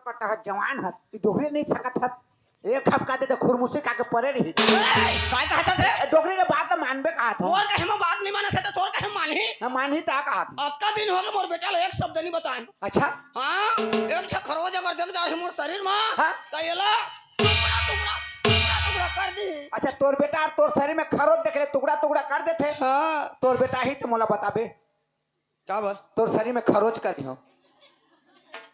Cut हत जवान हत ई डोगरी नहीं सकत हत एक खपका दे तो खुरमुसी का के परे रही काय कहत रे डोगरी के बात तो मानबे कहा था मोर कहे में बात नहीं मानत है तो तोर कहे मानही हम मानही ता कहा था अतका दिन हो गए मोर बेटा एक शब्द नहीं बताए अच्छा हां एक छ खरोज अगर देख जा मोर शरीर में हां त येला टुकड़ा कर दी। अच्छा तोर बेटा और तोर शरीर में खरोच देख ले टुकड़ा टुकड़ा कर देते हां तोर बेटा ही तो मोला बताबे का बात तोर शरीर में खरोच कर दियो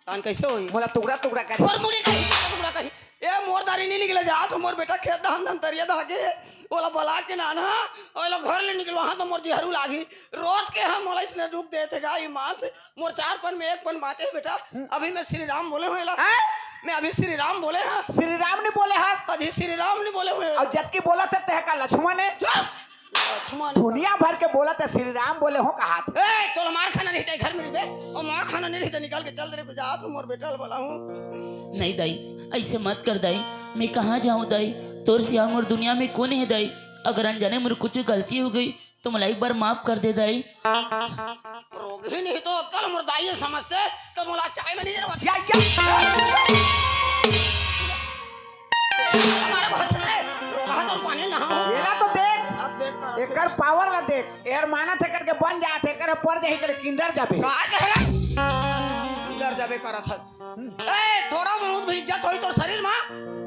कान कैसे होई मोला टुकड़ा टुकड़ा कर और मुड़ी का टुकड़ा करी ए मोर दारी नहीं निकले जा तो मोर बेटा खेत धान धान तरिया धागे ओला बला के नाना ओला घर ले निकल वहां तो मोर जिहरू लागी रोज के हम मोला इसने दुख देते गाय मात मोर चार पन में एक पन बातें बेटा अभी मैं श्री राम बोले हुए मैं अभी श्री राम बोले हैं श्री राम ने बोले हां अजी श्री राम नहीं बोले हुए और जत की बोला था तह का लक्ष्मण ने लक्ष्मण दुनिया भर के बोला था श्री राम बोले हो कहा था ए तो मार खाना नहीं था घर में बे और मार खाना नहीं था निकाल के चल दे जा तो मोर बेटा बोला हूं नहीं दाई ऐसे मत कर दाई मैं कहाँ जाऊँ दाई तोर से और दुनिया में कौन है दाई अगर अनजाने मेरे कुछ गलती हो गई तो मला एक बार माफ कर दे दाई रोग भी नहीं तो कल मोर दाई समझते तो मोला चाय में नहीं जरा हमारे बहुत रे रोगा तो पानी ना हो येला तो देख एकर पावर ला देख यार माना थे करके बन जात है कर पर जाही कर किंदर जाबे का कहेला किंदर जाबे करत हस ए थोड़ा बहुत भी इज्जत होई तो शरीर में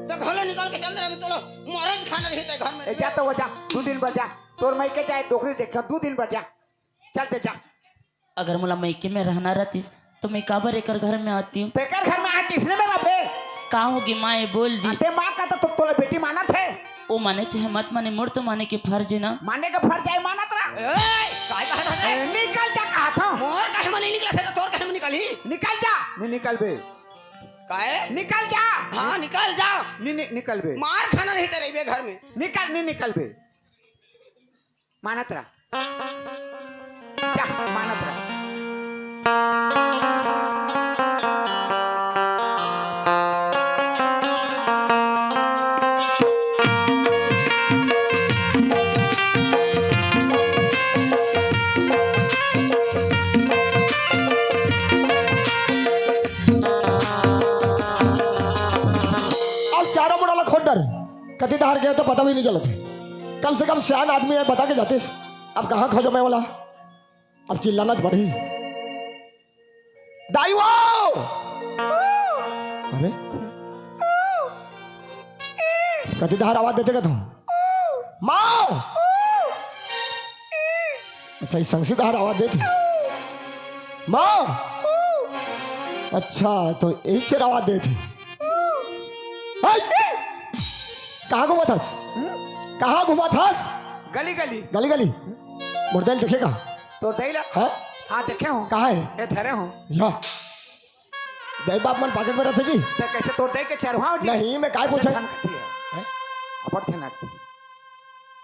तो घले निकाल के चल दे तो मरज खाना रही ते घर में ए जा तो वजा 2 दिन बजा तोर मई के चाहे डोकरी देख 2 दिन बजा चलते जा अगर मला मैके में रहना रहती तो मैं काबर एकर घर में आती हूँ तेकर घर में आ किसने मेरा बे का होगी माँ बोल दी ते मां का तो तोला बेटी मानत है वो माने चाहे मत माने मोर तो माने के फर्ज है ना मानने का फर्ज है मानत रहा ए काय कहत है निकल जा कहा था मोर कहे में नहीं निकला थे तो तोर कहे में निकली निकल जा नहीं निकल बे काहे निकल जा हां निकल जा नहीं निकल बे मार खाना नहीं तेरे बे घर में निकल नहीं निकल बे मानत रहा जा मानत रहा कति हार गए तो पता भी नहीं चलते कम से कम सियान आदमी है बता के जाते अब कहाँ खोजो मैं वाला अब चिल्लाना बढ़ी दाई वो अरे कति हार आवाज देते क्या तुम माँ अच्छा इस संगीत हार आवाज देती माँ अच्छा तो एक चेर आवाज देती कहाँ घुमा था कहाँ घुमा था गली गली गली गली मुर्देल देखेगा तो देला हाँ हाँ देखे हो कहाँ है ये धरे हो या दे बाप मन पॉकेट में रहते जी ते कैसे तोड़ दे के चरवाओ जी नहीं मैं काय पूछा है अपट थे नाती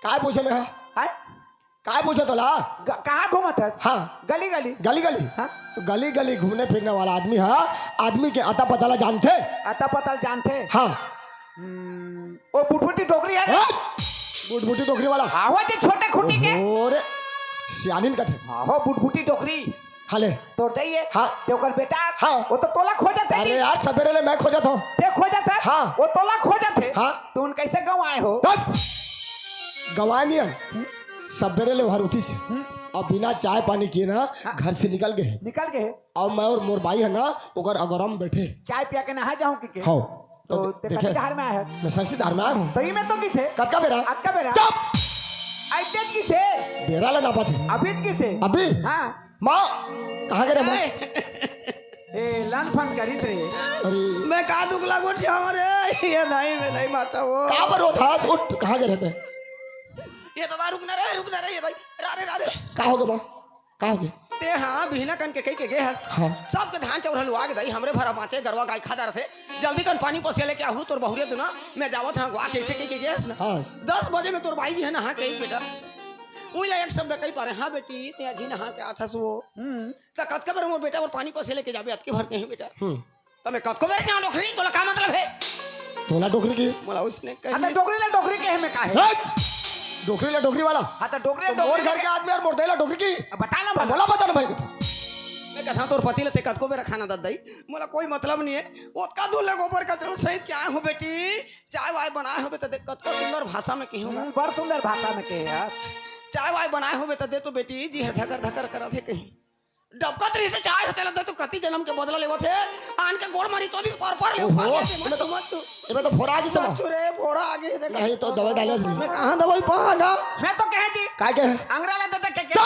काय पूछे मैं है काय पूछे तो ला कहाँ घूमा था हाँ गली गली गली गली हाँ तो गली गली घूमने फिरने वाला आदमी है आदमी के अता पता जानते अता पता जानते हाँ वो बुटबुटी डोकरी है बुटबुटी डोकरी वाला हाँ वो जो छोटे खुटी के और सियानिन का थे हाँ हो बुटबुटी डोकरी हाले तोड़ दइए हाँ तेकर बेटा हाँ वो तो तोला खोजत है अरे यार सवेरे ले मैं खोजत हूँ ते खोजत है हाँ वो तोला खोजत है हाँ तो उन कैसे गंवाए हो गंवाए नहीं है सवेरे ले वहाँ उठी से और बिना चाय पानी किए ना घर से निकल गए और मैं और मोर भाई है ना उगर अगरम बैठे चाय पिया के नहा जाऊं कि हाँ तो देखे धार में आया मैं संस्कृत धार में आया हूँ तो ही में तो किसे कब बेरा आज का बेरा चुप ऐसे किसे बेरा ला ना पाते अभी किसे अभी हाँ माँ कहाँ गए माँ ए लन फन करी थे अरे मैं का दुख लागो हमारे ये नहीं मैं नहीं माता वो कहाँ पर हो था उठ कहाँ गए रहते ये तो रुकना रहे ये भाई रारे रारे कहाँ हो गए माँ कहाँ हो गए ते हाँ बिहना कन के कई के गे हस हाँ सब के धान चावल हलवा के दई हमरे भरा पाचे गरवा गाय खाता रहे जल्दी कन पानी पोसे लेके आहू तोर बहुरे ना मैं जावत हां गुआ कैसे कई के गे हस ना हाँ 10 बजे में तोर भाई जी है ना हां कई बेटा उइला एक शब्द कई पारे हां बेटी ते जी नहा के आथस वो त कत के बार मोर बेटा और पानी पोसे लेके जाबे अत के भर के ही बेटा तमे कत को बेर ना डोखरी तोला का मतलब है तोला डोकरी की मोला उसने कही अबे डोकरी के में का है डोकरी ला डोकरी वाला हां तो डोकरी मोर घर के आदमी और मोर देला डोकरी की बता ना बोला बता ना भाई मैं कहता तोर पति लेते कतको बेरा खाना दत दई मोला कोई मतलब नहीं है ओतका दूर ले गोबर का चल सहित क्या हो बेटी चाय वाय बनाए होबे त देख कतको सुंदर भाषा में कहूंगा बड़ सुंदर भाषा में कहे यार। चाय वाय बनाए होबे त दे तो बेटी जी ढकर ढकर करत है कहीं डबकत रही से चाय होते लग तो कति जन्म के बदला लेवत है आन के गोड़ मारी तो दी पर ले ऊपर मत मत एबे तो फोरा आगे से मां चुरे बोरा आगे देख नहीं तो दवा डाले से मैं कहां दवाई पा दा मैं तो कहे जी का के अंगरा ले देते के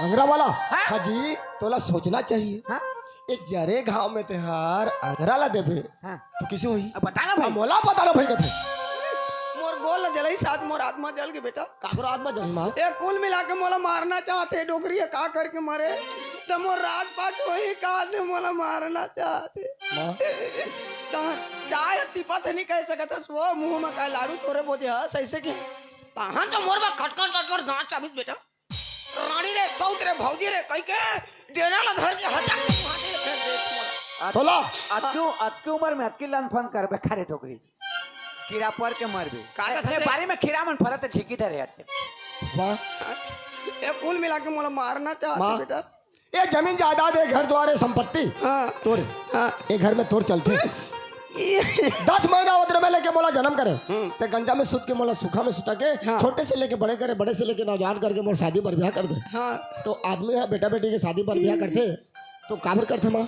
अंगरा वाला हाँ? हाँ जी तोला सोचना चाहिए हाँ ये जरे घाव में तेहार अंगरा ला देबे हाँ तो किसे होई अब बता ना भाई। मोला पता ना भाई कथे मोर गोल जलई साथ मोर आत्मा जल के बेटा काकरो आत्मा जही मां एक कुल मिला के मोला मारना चाहते डोकरी का करके मरे तो मोर रात पाट वही का दे मोला मारना चाहते मां कहां चाय तिपत नहीं कह सकता सो मुंह में का लाड़ू तोरे बोझे हस ऐसे की कहां तो मोर बा खटखट खटखट दांत चाबिस बेटा रानी रे सौत रे भौजी रे कह के देना ला धर के हचक के माटे फेर दे तोला अतकी उम्र में अतकी लन फन करबे खारे टोकरी कीड़ा पर के मरबे कागज अपने है? बारी में खीरा मन फरत झिकी धरे आते वाह एक कुल मिला के मोला मारना चाहते मां बेटा ये जमीन जायदाद है घर द्वार है संपत्ति हां तोरे हां ये घर में तोर चलते 10 महीना उधर में लेके मोला जन्म करे ते गंजा में सुत के मोला सूखा में सुता के हाँ। छोटे से लेके बड़े करे बड़े से लेके नौजवान करके मोर शादी पर ब्याह कर दे हां तो आदमी है बेटा बेटी के शादी पर ब्याह करते तो काबर करते माँ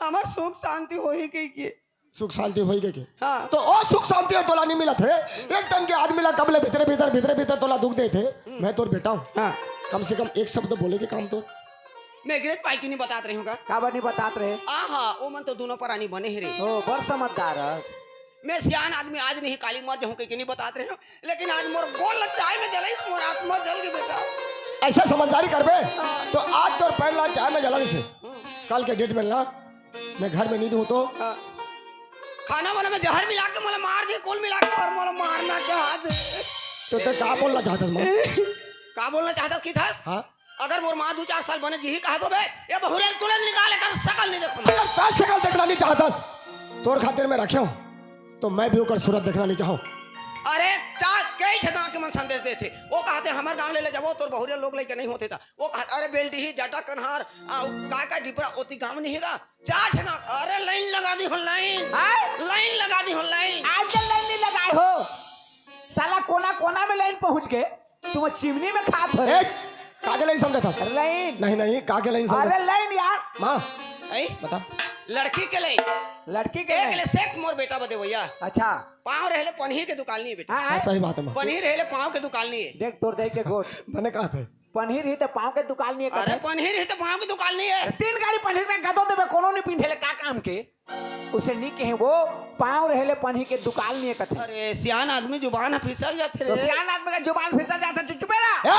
हमार सुख शांति होई के सुख शांति होई के हां तो ओ सुख शांति और तोला नहीं मिला थे एक तन के आदमी ला कबले भीतर भीतर भीतर भीतर तोला दुख दे थे मैं तोर बेटा हूँ हां कम से कम एक शब्द बोले के काम तो मैं गिरत पाई क्यों नहीं बतात रही हूँ का बनी बतात रहे आहा ओ मन तो दोनों परानी बने ही रे ओ बड़ समझदार है। मैं सियान आदमी आज नहीं काली मर जाऊं कहीं नहीं बतात रहे हो लेकिन आज मोर गोल चाय में जलाई मोर आत्मा जल के बेटा ऐसा समझदारी करबे तो आज तोर पहला चाय में जला से कल के डेट में ना मैं घर में नहीं हूँ तो हाँ। खाना वाना में जहर मिला के मोला मार दे कुल मिला के और मोला मारना चाहते तो ते का बोलना चाहता माँ का बोलना चाहता की था हाँ अगर मोर माँ 2-4 साल बने जी कहा तो बे ये बहुरे तुरंत निकाले कर सकल नहीं देखो अगर सास शकल देखना नहीं चाहता तोर खातिर में रखे तो मैं भी होकर सूरत देखना नहीं चाहूँ अरे चार कई ठगा के मन संदेश देते वो कहते हमारे गांव ले जाओ तोर बहुरे लोग लेके नहीं होते था वो कहते अरे बेल्टी ही जटा कन्हार का डिपरा ओती गांव नहीं हैगा चार ठगा अरे लाइन लगा दी हो लाइन लाइन लगा दी हो लाइन आज तक लाइन नहीं लगाए हो साला कोना कोना में लाइन पहुंच गए तुम चिमनी में खात हो कागे लाइन समझा था लाइन नहीं नहीं कागे लाइन समझा अरे लाइन यार माँ आई बता लड़की के लिए लड़की के एक लाइन। ले सेक मोर बेटा बदे भैया अच्छा पाँव रहले पनीर के दुकान नहीं है बेटा हाँ, हाँ, सही बात है माँ पनीर रहले पाँव के दुकान नहीं है देख तोड़ दे के गोट मैंने कहा था पनीर ही तो पाँव के दुकान नहीं है अरे पनीर है तो पाँव की दुकान नहीं है 3 गाड़ी पनीर में गदो देवे कोनो नहीं पिंधेले का काम के उसे नहीं कहे वो पाँव रहले पनीर के दुकान नहीं है कथे अरे सियान आदमी जुबान फिसल जाते तो रे सियान आदमी का जुबान फिसल जाता है चुप रहा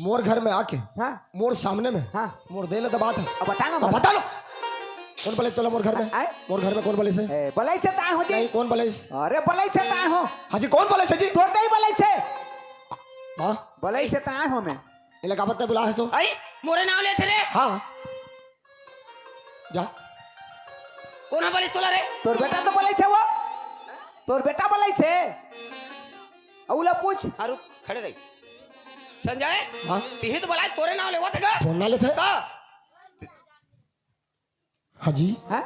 मोर घर में आके हाँ मोर सामने में हाँ मोर दे ले दबात है अब बता ना अब बता लो कौन बले तोला मोर घर में आए? मोर घर में कौन बले से बलाई से ताए हो जी नहीं कौन बले अरे बलाई से ताए हो हाँ जी कौन बले से जी तोड़ते ही बलाई से हाँ बलाई से ताए हो मैं ये लगा पत्ते बुला है सो आई मोरे नाम लेते रे हाँ जा कौन है वाली तोला रे तोर बेटा तो बलाई से वो तोर बेटा बलाई से औला पूछ हारू खड़े रही संजय हाँ तिही तो बोला तोरे नाम लेवत है का फोन ना लेते का हाँ जी हाँ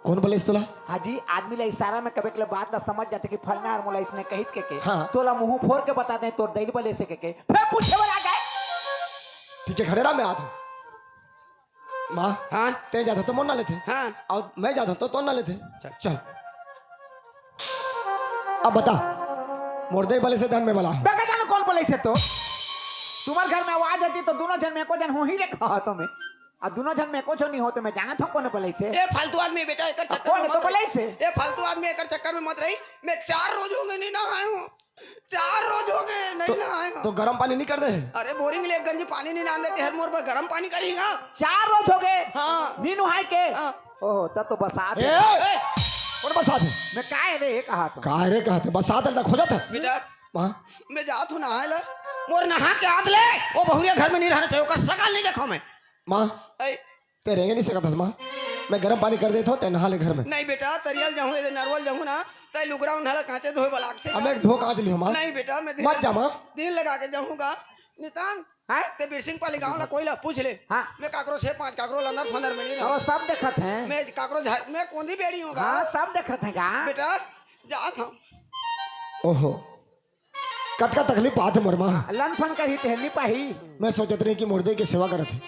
कौन बले तोला हाजी आदमी ला इशारा में कभी कभी बात ला समझ जाते कि फलना और मोला इसने कहित के हाँ। तोला मुंह फोड़ के बता दे तोर दैल बले से के फिर पूछे वाला गए ठीक है खड़े रहा मैं आता हूँ माँ हाँ ते जाता तो मोर ना लेते हाँ और मैं जाता तो ना लेते चल अब बता मोरदे बले से धन में बला बेका जानो कौन बले से तो तुम्हारे घर में आवाज आती तो दोनों जन में को जन हो ही रखा तो मैं और दोनों जन में कुछ नहीं हो तो मैं जाना था कौन बले से ए फालतू आदमी बेटा एकर चक्कर कौन में है तो मत बले रही। से ए फालतू आदमी एकर चक्कर में मत रही मैं 4 रोज हो गए नहीं नहाया हूँ 4 रोज हो गए नहीं नहाया हूँ तो गर्म पानी नहीं कर दे अरे बोरिंग ले एक गंजी पानी नहीं डाल देते हर मोर पर गर्म पानी करेगा 4 रोज हो गए हाँ नीनू हाय के हाँ। ओह तब तो बसात ए है। कौन बसात है मैं काहे रे कहा तो काहे रे कहते बसात है खोजा था बेटा वहाँ मैं जात हूँ नहाए ला मोर नहा के आद ले वो बहुरिया घर में नहीं रहना चाहिए ओकर सकल नहीं देखो मैं माँ ऐ, ते रहेंगे नहीं सकता माँ मैं गर्म पानी कर देता हूँ ते नहा ले घर में नहीं बेटा तरियल जाऊँ नरवल जाऊँ ना तय लुगरा उन्हाला कांचे धोए वाला अब मैं धो कांच लियो माँ नहीं बेटा मैं मत जा माँ दिन लगा के जाऊँगा नितान हैं ते बिरसिंग पाली गांव ला कोई ला पूछ ले। हाँ। मैं काकरो से 5 काकरो लनर फंदर में नहीं वो ना। सब देखत हैं मैं काकरो मैं कोंदी बेड़ी हूँ हाँ सब देखत हैं का बेटा जा था। ओहो कत का तकलीफ बात है मोरमा। लन फन कर ही तेहनी पाही मैं सोचत रही कि मुर्दे की सेवा करत है,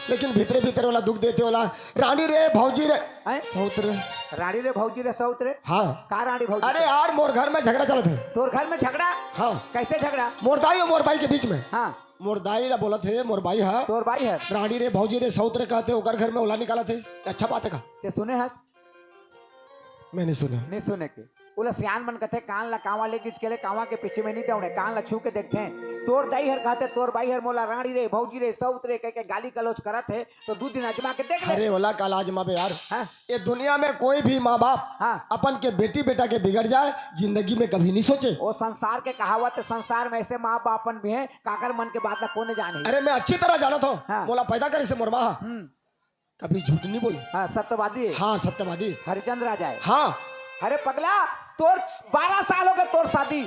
लेकिन भीतरे भीतर वाला दुख देते वाला रानी रे भौजी रे हैं सौत रे। रानी रे भौजी रे सौत रे हाँ का रानी भौजी अरे यार मोर घर में झगड़ा चलत है। तोर घर में झगड़ा हाँ कैसे झगड़ा मोर दाई और मोर भाई के बीच में। हाँ मोर दाई ला बोलत है मोर भाई है तोर भाई है रानी रे भौजी रे सौत रे कहते ओकर घर में ओला निकाला थे। अच्छा बात है का ते सुने है मैंने सुना। नहीं सुने के उला सियान बन कथे कान ला कावा ले किस केले कावा के पीछे में नहीं दौड़े कान ला छू के देखते हैं तोर दाई हर कहते तोर भाई हर मोला रानी रे भौजी रे सौत रे कह के गाली गलौज करत है तो 2 दिन अजमा के देख ले। अरे ओला काला आजमा बे यार। हाँ ये दुनिया में कोई भी माँ बाप हाँ अपन के बेटी बेटा के बिगड़ जाए जिंदगी में कभी नहीं सोचे। वो संसार के कहावत है संसार में ऐसे माँ बापन भी है काकर मन के बात ना कोने जाने अरे मैं अच्छी तरह जानत हूँ हाँ। मोला पैदा करे से मोरमा कभी झूठ नहीं बोली। हाँ सत्यवादी है। हाँ सत्यवादी। हरिचंद्र राजा है। हाँ अरे पगला तोर 12 साल हो गए तोर शादी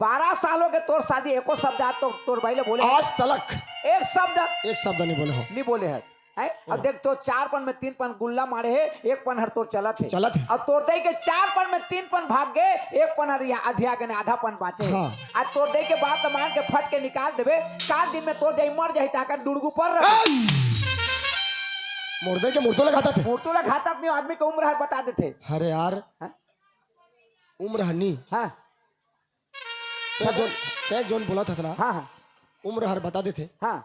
12 साल हो गए तोर शादी एको शब्द आज तो तोर भाई ले बोले आज तलक एक शब्द नहीं बोले हो। नहीं बोले है अब देख तो 4 पन में 3 पन गुल्ला मारे है 1 पन हर तोर चलत है चलत है। अब तोर दई के 4 पन में 3 पन भाग गए 1 पन हर आधिया के आधा पन बाचे है। हाँ। आज तोर दई के बात मान के फट के निकाल देबे 4 दिन में तोर दई मर जाई ताकर डुड़गू पर रहे मुर्दे के मुर्दों लगाता थे। मूर्तों ला घातक नहीं आदमी की उम्र हर बता देते। अरे यार हाँ? उम्र हनी हाँ ते जोन बोला था ना हाँ हाँ उम्र हर बता देते हाँ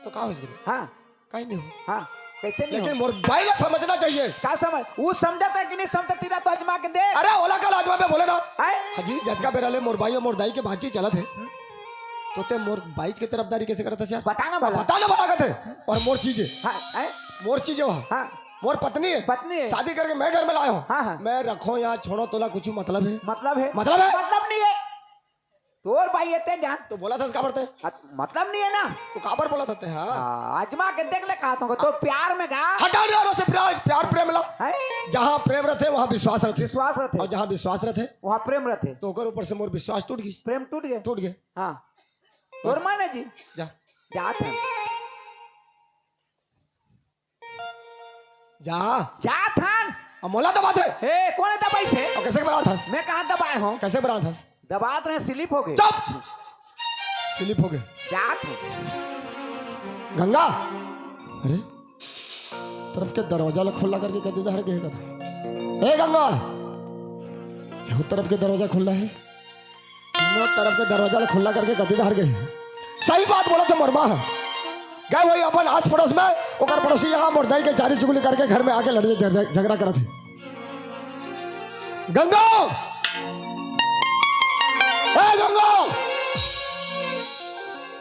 तो कहाँ हो गए हाँ कहीं नहीं हो। हाँ कैसे नहीं लेकिन मोर भाई ला समझना चाहिए। का समझ वो समझता है कि नहीं समझता तेरा तो अजमा के दे अरे ओला का लाजमा पे बोले ना हैं? हाजी झटका बेराले मोर भाई और मोर दाई के बातचीत चलत है तो ते मोर भाई की तरफदारी कैसे करता है यार बताना भला बताना बता थे। और मोर चीजें हाँ हैं? मोर चीजें वहाँ हाँ मोर पत्नी है पत्नी है शादी करके मैं घर में लाया हूँ। हाँ, हाँ। मैं रखो या छोड़ो तोला कुछ मतलब है मतलब है मतलब नहीं है तोर भाई एते जान तो बोला था इसका बढ़ते मतलब नहीं है ना तो काबर बोला था ते। हाँ अजमा के देख ले कहा तो प्यार में गा हटा दे और से प्यार प्रेम ला हैं? जहाँ प्रेम रहते वहाँ विश्वास रहते विश्वास रहते और जहाँ विश्वास रहते वहाँ प्रेम रहते तो ओकर ऊपर से मोर विश्वास टूट गई प्रेम टूट गए टूट गए। हाँ तोर माने जी जा जात है जा जात हन अब मोला दबा थे ए कौन है दबाई से और कैसे बना था मैं कहाँ दबाए हूँ कैसे बना था दबात रहे स्लिप हो गए चुप स्लिप हो गए। जात हूँ गंगा अरे तरफ के दरवाजा ला खुला करके कदी दहर गए कथा ए गंगा यो तरफ के दरवाजा खुला है तीनों तरफ के दरवाजा ला खुला करके कदी दहर गए। सही बात बोला तो मरमा गए वही अपन आस पड़ोस में ओकर पड़ोसी यहाँ मुर्दाई के चारी चुगली करके घर में आके लड़े झगड़ा करत थे। गंगा ए गंगा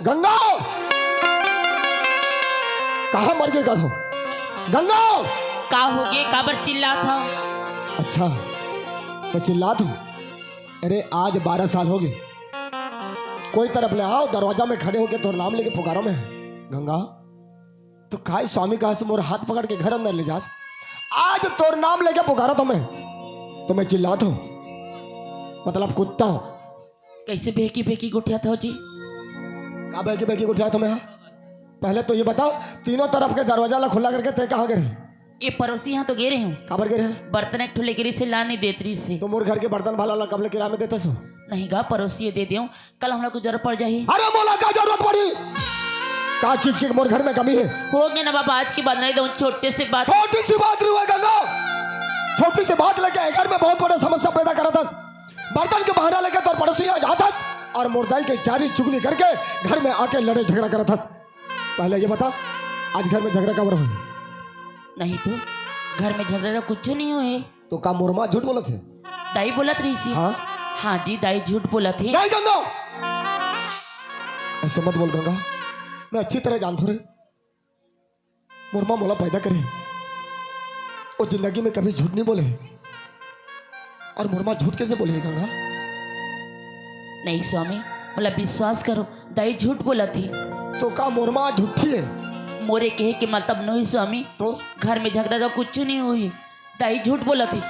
गंगा कहा मर गए कथो गंगा का हो गए काबर चिल्ला था। अच्छा मैं चिल्ला दूं। अरे आज 12 साल हो गए कोई तरफ ले आओ दरवाजा में खड़े होके तोर नाम लेके पुकारो मैं गंगा तो काय स्वामी कहा से मोर हाथ पकड़ के घर अंदर ले जास आज तोर नाम लेके पुकारा तो मैं चिल्लाता हूं मतलब कुत्ता हूं। कैसे बेकी बेकी गुठिया था जी का बैकी बैकी उठाया तुम्हें पहले तो ये बताओ तीनों तरफ के दरवाजा ला खुला करके ते कहाँ गिरे ये पड़ोसी यहाँ तो गिरे हूँ काबर गिरे बर्तन एक ठुले गिरी से ला नहीं देतरी से तो मोर घर के बर्तन भाला ला कब ले किराए में देते सो नहीं गा पड़ोसी दे दियो कल हम लोग को जरूरत पड़ जाए। अरे मोला का जरूरत पड़ी का चीज की मोर घर में कमी है हो गए ना बाबा आज की बात नहीं तो छोटे से बात छोटी सी बात नहीं हुआ गंगा छोटी सी बात लेके घर में बहुत बड़ा समस्या पैदा करा था बर्तन के बहाना लेके तो पड़ोसी आ जाता और मुर्दाई के चारी चुगली करके घर में आके लड़े झगड़ा करा था। पहले ये बता आज घर में झगड़ा कब हुआ नहीं तो घर में झगड़ा कुछ नहीं हुए तो का मोरमा झूठ बोला थे दाई बोलत रही थी। हाँ हाँ जी दाई झूठ बोला थे। नहीं गंगा ऐसे मत बोल गंगा मैं अच्छी तरह जानता हूँ मोरमा मोला पैदा करे वो जिंदगी में कभी झूठ नहीं बोले और मोरमा झूठ कैसे बोले गंगा नहीं स्वामी मतलब विश्वास करो दाई झूठ बोला थी तो का मोरमा झूठी है मोरे कहे के मतलब नहीं स्वामी तो घर में झगड़ा तो कुछ नहीं हुई दाई झूठ बोला थी।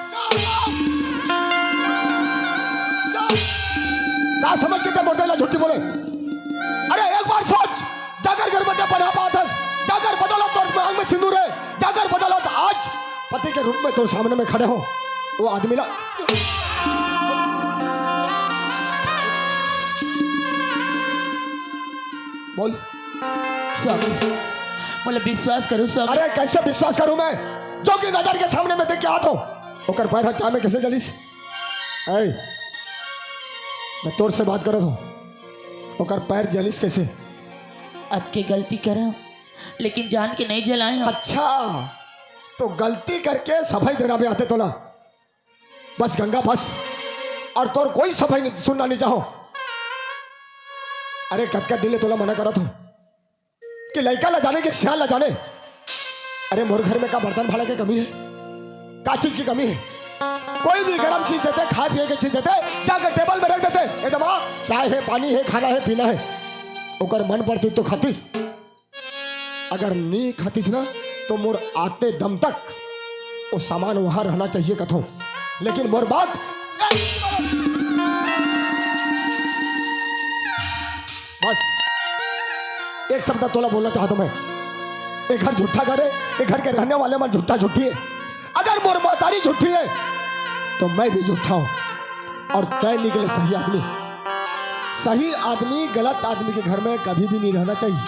का समझ के मुर्दा झूठी बोले अरे एक बार सोच जाकर घर में बना पातस, जाकर बदलो तोर मांग में सिंदूर है, जाकर बदलो तो आज पति के रूप में तोर सामने में खड़े हो वो आदमी ला। बोल स्वामी बोला विश्वास करो स्वामी। अरे कैसे विश्वास करूं मैं जो कि नजर के सामने में देख के आता हूं, ओकर पैर हटा में कैसे जलीस। ऐ मैं तोर से बात करत हूं, ओकर पैर जलीस कैसे? अब के गलती करा लेकिन जान के नहीं जलाए हम। अच्छा तो गलती करके सफाई देना भी आते तोला? बस गंगा बस, और तोर कोई सफाई नहीं सुनना नहीं चाहो। अरे कद दिले तोला मना करत हूं कि लड़का ला जाने के सियाल ला जाने। अरे मोर घर में का बर्तन भाड़ा की कमी है, का चीज की कमी है? कोई भी गर्म चीज देते, खाए पिए की चीज देते, जाकर टेबल में रख देते, एकदम चाय है, पानी है, खाना है, पीना है, ओकर मन पड़ती तो खातिस, अगर नहीं खातिस ना तो मोर आते दम तक वो सामान वहां रहना चाहिए कथो। लेकिन मोर बात बस एक शब्द तोला बोलना चाहता मैं, एक घर झूठा घर है, एक घर के रहने वाले मन झूठा झूठी है। अगर मोर मातारी झूठी है तो मैं भी झूठा हूं और तय निकले सही आदमी। सही आदमी गलत आदमी के घर में कभी भी नहीं रहना चाहिए।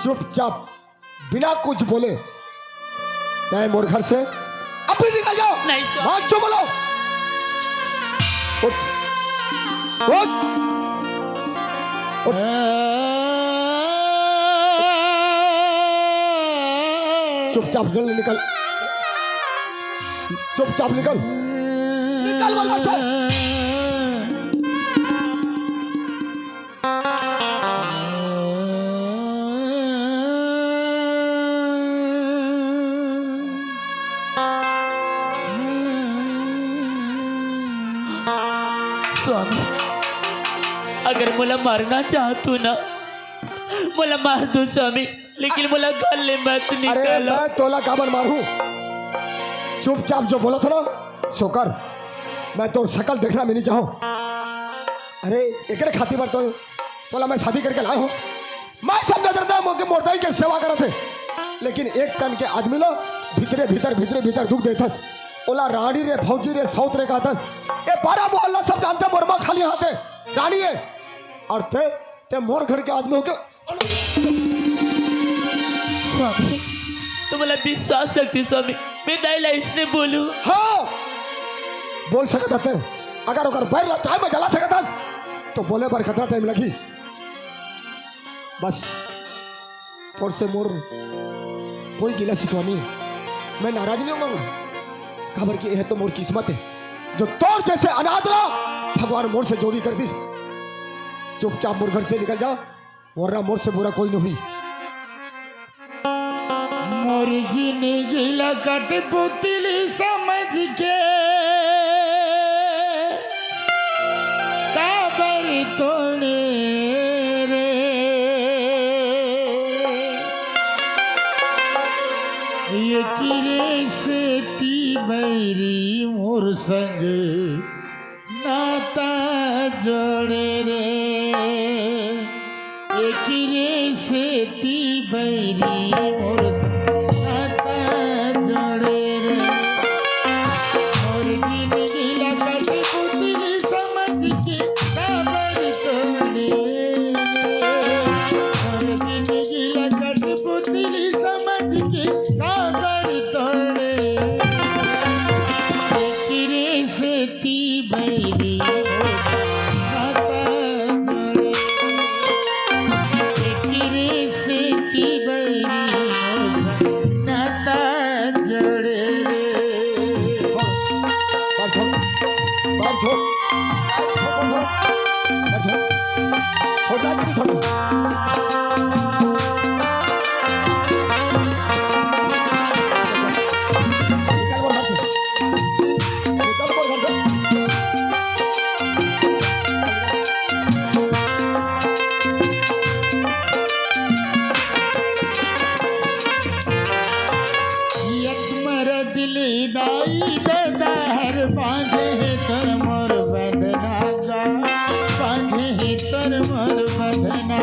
चुपचाप बिना कुछ बोले मैं मोर घर से अभी निकल जाओ। नहीं स्वामी। हाँ चुप बोलो, उठ उठ चुपचाप जल्दी निकल, चुपचाप निकल, निकल मोर घर से। स्वामी अगर मुला मारना चाहतू ना मुला मार दो स्वामी, लेकिन मुला गले मत अरे निकालो। मैं तोला काबर मारू? चुपचाप जो बोला था ना सो कर, मैं तो शकल देखना भी नहीं चाहूं। अरे एकरे खातिर पर तो तोला मैं शादी करके लाया हूं। मैं सब नजरता मोरदाई के सेवा करत थे, लेकिन एक टन के आदमी लो भीतरे भीतर दुख देथस। ओला रानी रे, भौजी रे, सौत रे कहतस। ए 12 मोहल्ला सब जानते मोरमा खाली हाथ है रानी है, और ते मोर घर के आदमी हो के स्वामी तो मला विश्वास रखती स्वामी, मैं दाइला इसने बोलू। हाँ बोल सकत थे, अगर ओकर पैर ला चाय में जला सकत तो बोले पर कितना टाइम लगी। बस थोड़ से मोर कोई गिला शिकवानी है, मैं नाराज नहीं होऊंगा। खबर की है तो मोर किस्मत है जो तोर जैसे अनाथ ला भगवान मोर से जोड़ी कर दिस। चुपचाप मोर घर से निकल जा, वरना मोर से बुरा कोई नहीं हुई। मोर जिंदगी लगट पुतली समझ के काबर तोड़े रे, ये किरे से ती बैरी मोर संग नाता जोड़े रे, ये किरे से ती बैरी मोर नाता जोड़े रे। मोर जिंदगी लगट पुतली समझ के काबर तोड़े रे, मोर जिंदगी लगट पुतली समझ के काबर तोड़े रे, किरे से ती बैरी मोर नाता जोड़े रे, किरे से ती बैरी मोर नाता जोड़े रे। बाहर छोड़, बाहर छोड़, बाहर छोड़, छोड़ना कि नहीं छोड़ना? निकल मोर घर से, निकल मोर घर से। यकमर दिली दाई दहर बांधे है तर मोर बदना गा, बांधे है तर मोर बदना।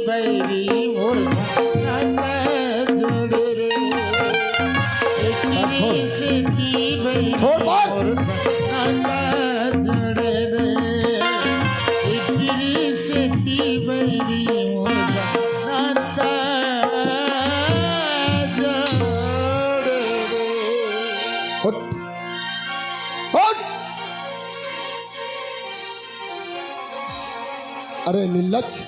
बैरी मोर नाता जोड़े रे छोड़। खेती बैरी छोड़ बात। मोर नाता जोड़े रे खेती बैरी मोर नाता जोड़े रे। उठ उठ। अरे नीलज,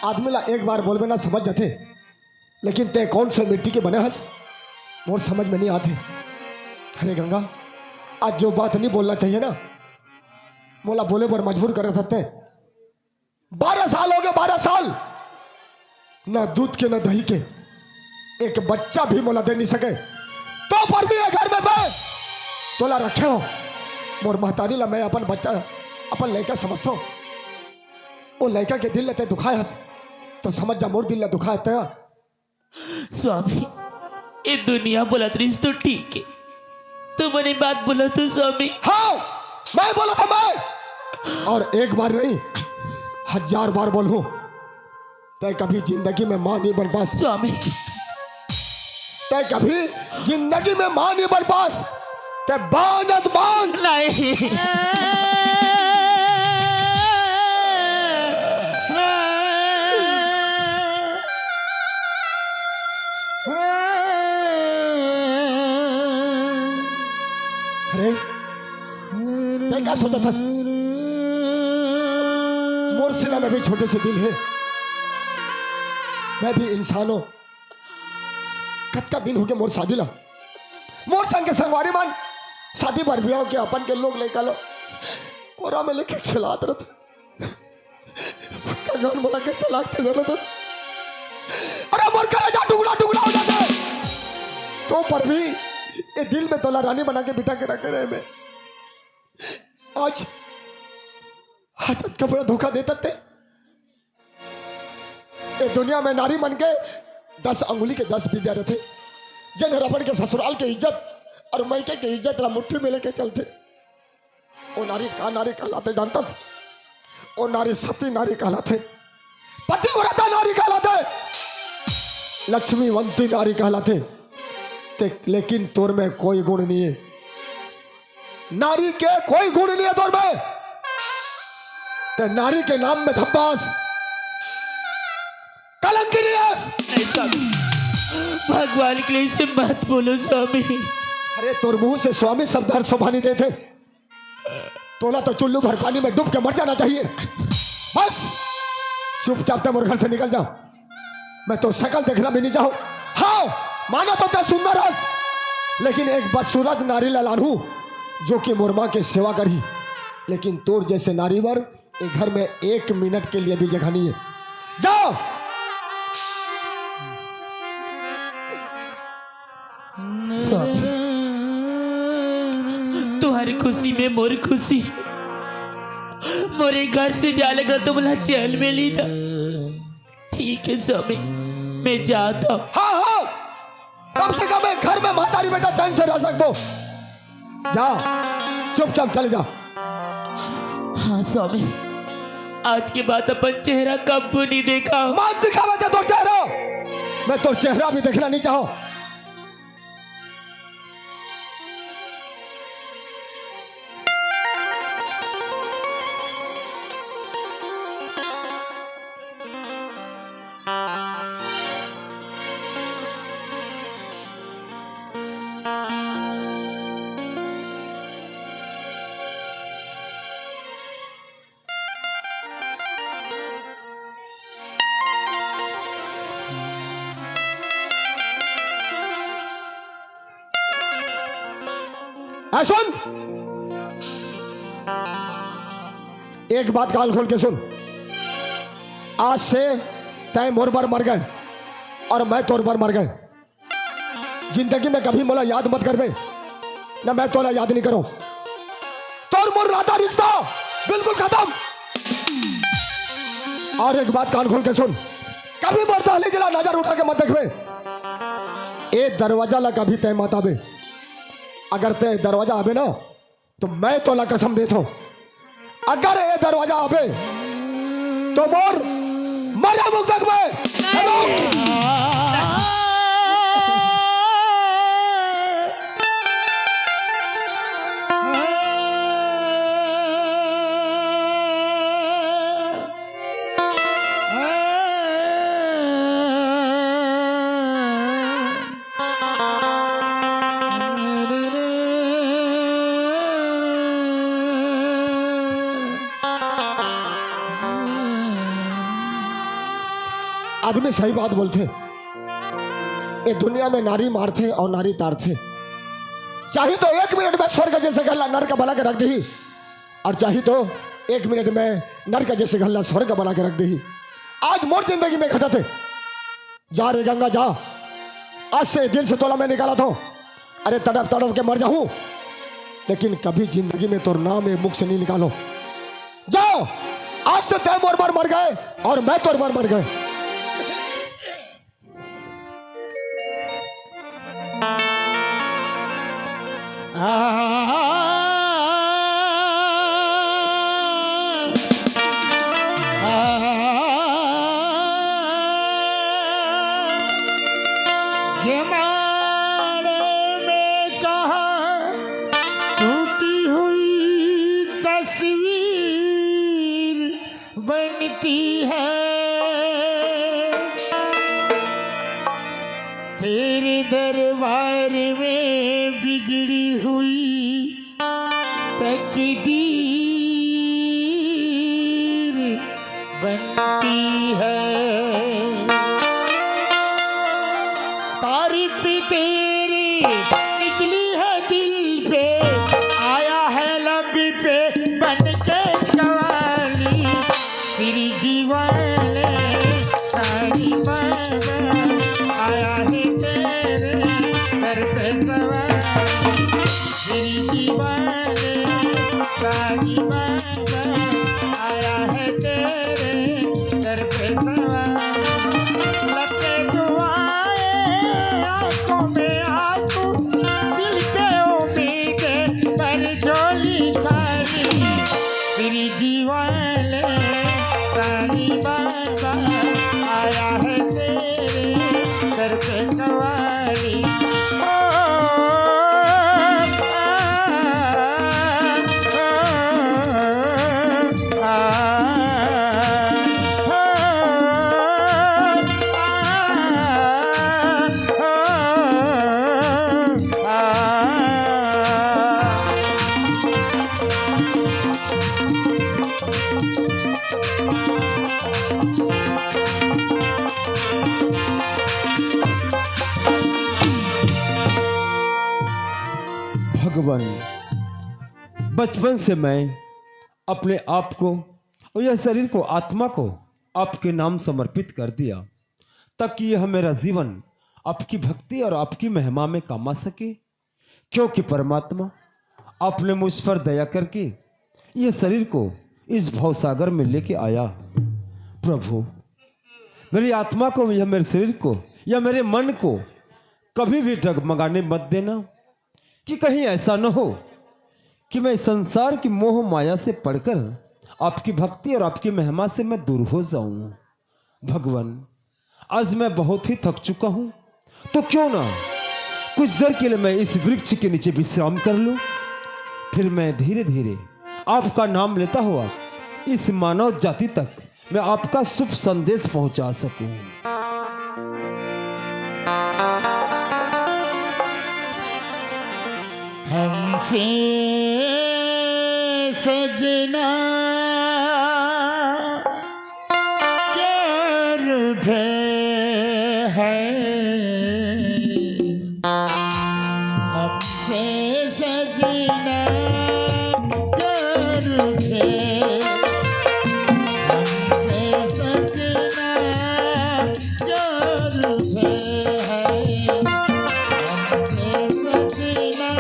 आदमी ला एक बार बोलबे ना समझ जाते, लेकिन ते कौन से मिट्टी के बने हस मोर समझ में नहीं आते। अरे गंगा, आज जो बात नहीं बोलना चाहिए ना, मोला बोले पर मजबूर कर सकते। 12 साल हो गए, 12 साल, ना दूध के ना दही के एक बच्चा भी मोला दे नहीं सके, तो पर भी ये घर में मैं तोला रखे हो। मोर महतारी ला मैं अपन बच्चा, अपन लड़का समझता हूँ। वो लड़का के दिल लेते दुखाए हस, तो समझ जा मोर दिल ले दुखाए तया। स्वामी, ये दुनिया बोलत रही तो ठीक है, तो मैंने बात बोला तो स्वामी। हाँ, मैं बोला था मैं, और एक बार नहीं 1000 बार बोलूं, तय कभी जिंदगी में मां नहीं बन पास। स्वामी, तय कभी जिंदगी में मां नहीं बन पास, तय बानस बान। नहीं अरे तय क्या सोचा था? मोर सीना में भी छोटे से दिल है, मैं भी इंसान हूं। कत का दिन हो गया मोर शादी ला, मोर संग के संगवारी मान शादी भर बिया के अपन के लोग लेकर लो कोरा में लेके खिलात रहते। घर मोला कैसे लागते जाना तो, अरे मोर कलेजा टुकड़ा टुकड़ा हो जाता है, तो पर भी ये दिल में तोला रानी बना के बिठा के रखे रहे। मैं आज हाजत का बड़ा धोखा देते थे। ये दुनिया में नारी मन के 10 अंगुली के 10 विद्या रहते, जन रबड़ के ससुराल के इज्जत और मैके के इज्जत ला मुट्ठी में लेके चलते। वो नारी कहलाते जानता, वो नारी सती नारी कहलाते, पतिव्रता नारी कहलाते, लक्ष्मीवंती नारी कहलाते। लेकिन तोर में कोई गुण नहीं है, नारी के कोई गुण नहीं है तोर में। ते नारी के नाम में धब्बास कलंकी नहीं है। नहीं स्वामी, भगवान के लिए इसे मत बोलो स्वामी। अरे तोर मुंह से स्वामी शब्द हर शोभा नहीं देते, तोला तो चुल्लू भर पानी में डूब के मर जाना चाहिए। बस चुपचाप मोर घर से निकल जाओ, मैं तो शकल देखना भी नहीं चाहूं। हाँ माना तो ते सुंदर हस, लेकिन एक बदसूरत नारी लालानू जो कि मोर मां के सेवा करी, लेकिन तोर जैसे नारीवर एक घर में 1 मिनट के लिए भी जगह नहीं है। जाओ। स्वामी, तुम्हारी खुशी में मोर खुशी, मोरे घर से जाने का तो बोला चैन में ली था। ठीक है स्वामी, मैं जाता हूँ। हाँ हाँ, कम से कम एक घर में महतारी बेटा चैन से रह सको। जाओ, चुपचाप चले जाओ। हाँ स्वामी, आज के बाद अपन चेहरा कब नहीं देखा। मत दिखावा दे तोर चेहरा, मैं तोर चेहरा भी देखना नहीं चाहूं। सुन, एक बात कान खोल के सुन, आज से तय मोर बार मर गए और मैं तोर बार मर गए। जिंदगी में कभी मोला याद मत करवे, ना मैं तोला याद नहीं करूं। तोर मोर नाता रिश्ता बिल्कुल खत्म। और एक बात कान खोल के सुन, कभी मोर दहली जिला नजर उठा के मत देखवे। ए दरवाजा ला कभी तय मत आवे, अगर ते दरवाजा आवे ना तो मैं तोला कसम देता हूं, अगर ये दरवाजा आवे तो मोर मर तेरा मुख तक मैं आदमी सही बात बोलते। ये दुनिया में नारी मारते और नारी तारते। चाहे तो 1 मिनट में स्वर्ग जैसे गल्ला नर का बना के रख दी, और चाहे तो 1 मिनट में नर का जैसे गल्ला स्वर्ग का बना के रख दी। आज मोर जिंदगी में घटते। जा रे गंगा जा, आज से दिल से तोला मैं निकाला था। अरे तड़प तड़प के मर जाऊं, लेकिन कभी जिंदगी में तो नाम मुख से नहीं निकालो। जाओ, आज से तय मोर मर गए और मैं तोर मर गए। जमाने में कहा टूटी हुई तस्वीर बनती है, तेरे दरबार में बिगड़ी हुई तकदीर बनती है। तारीफ तेरी निकली है दिल पे, आया है लब पे बन के कवाली। तेरी दीवाने सारी बाबा आया है तेरे सर पे सवारी। तेरी दीवाने सारी बाबा आया है तेरे सर पे सवारी। लगे दुआएं आंखों में आंसू, दिल पे उम्मीदें पर झोली खाली। तेरी दीवाने सारी बाबा आया है तेरे सर पे सवारी। भगवान, बचपन से मैं अपने आप को और यह शरीर को, आत्मा को आपके नाम समर्पित कर दिया, ताकि यह मेरा जीवन आपकी भक्ति और आपकी महिमा में काम आ सके। क्योंकि परमात्मा, आपने मुझ पर दया करके यह शरीर को इस भवसागर में लेके आया। प्रभु, मेरी आत्मा को या मेरे शरीर को या मेरे मन को कभी भी डगमगाने मत देना, कि कहीं ऐसा न हो कि मैं संसार की मोह माया से पढ़कर आपकी भक्ति और आपकी महिमा से मैं दूर हो जाऊं। भगवान, आज मैं बहुत ही थक चुका हूं, तो क्यों ना कुछ देर के लिए मैं इस वृक्ष के नीचे विश्राम कर लूं, फिर मैं धीरे धीरे आपका नाम लेता हुआ इस मानव जाति तक मैं आपका शुभ संदेश पहुंचा सकूं। हमसे सजना क्या रूठे है, हमसे सजना क्या रूठे, हमसे सजना क्या रूठे है, हमसे सजना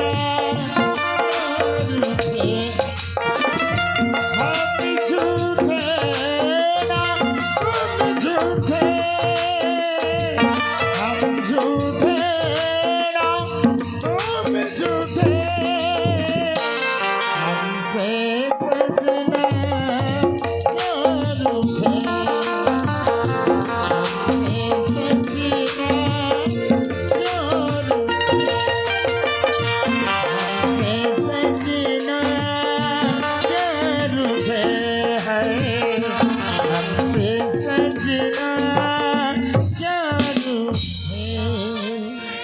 चालू है।